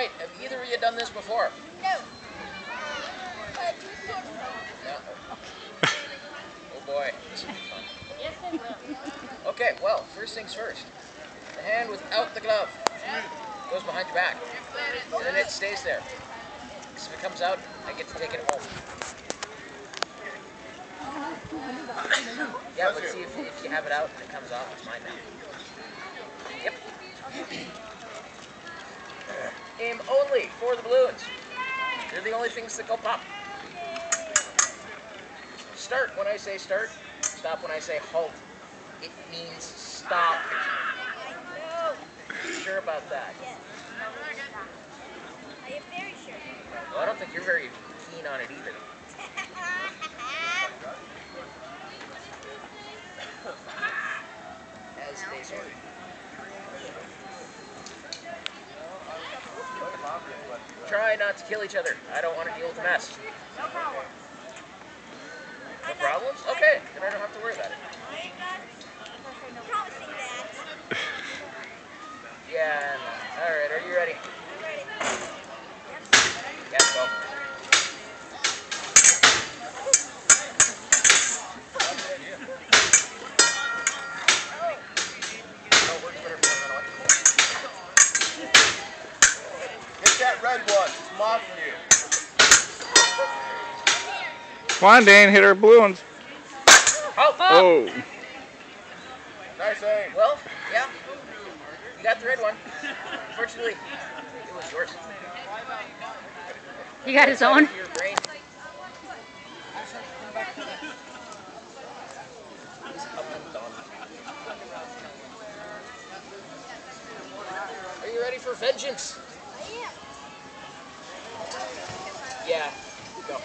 right, have either of you done this before? No. No. Oh boy, this will be fun. Yes, it will. Okay, well, first things first. The hand without the glove goes behind your back, and then it stays there. So if it comes out, I get to take it home. Yeah, but see, if you have it out and it comes off, it's mine now. Yep. Aim only for the balloons. They're the only things that go pop. Start when I say start. Stop when I say halt. It means stop. Are you sure about that? Yes. I am very sure. Well, I don't think you're very keen on it either. As they sort. Try not to kill each other. I don't want to deal with the mess. No problem. No problems? Okay, then I don't have to worry about it. I'm not promising that. Yeah, no. Alright, are you ready? I'm ready. Yeah, go. Get that red one. It's mocking you. Come on, Dane, hit our balloons. Oh! Nice aim. Well, yeah. You got the red one. Unfortunately, it was yours. You got his own? Your brain. He's up and done. Are you ready for vengeance? Yeah. Go.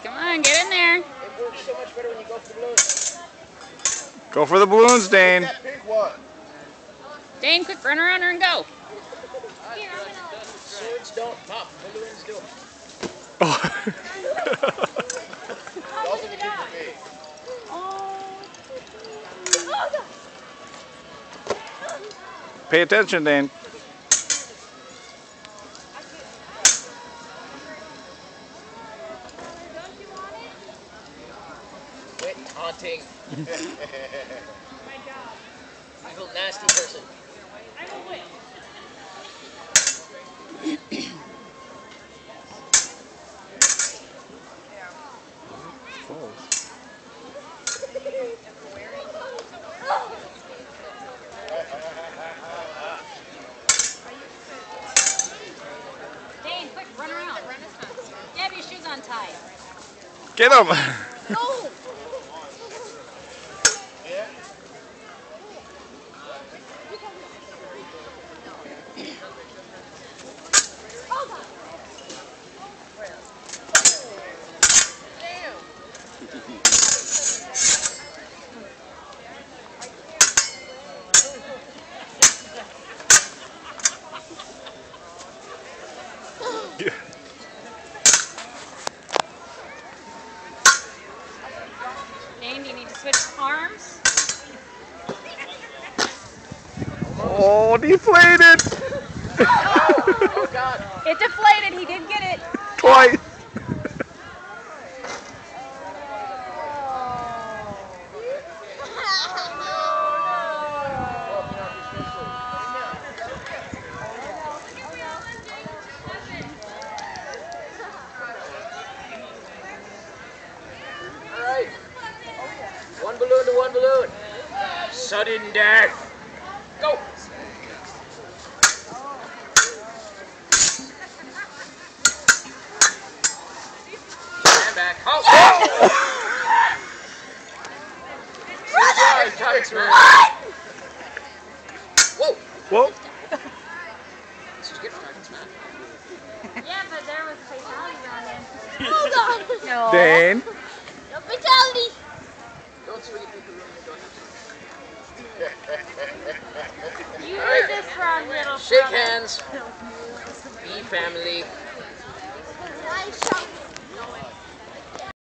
Come on, get in there. It works so much better when you go for the balloons. Go for the balloons, Dane. That pink one. Dane, quick, run around her and go. Swords don't pop, balloons do. Oh. It's also the kid for me. Pay attention, Dane. Quit taunting. Evil, nasty person. Dane, quick, run around. You have your shoes untied. Get him. No. Dane, do you need to switch arms? Oh, deflated. Oh, God. It deflated. He did get it. Twice. All right. One balloon to one balloon. Sudden death. Go. Stand back. Halt. Surprise, Tiger Man. Whoa. Whoa. This is good for Tiger Man. Yeah, but there was fatality around him. Hold on. No. Dane. No fatality. Don't swing it through the room. You did this right. on, little Shake brother. hands. Be family. Nice.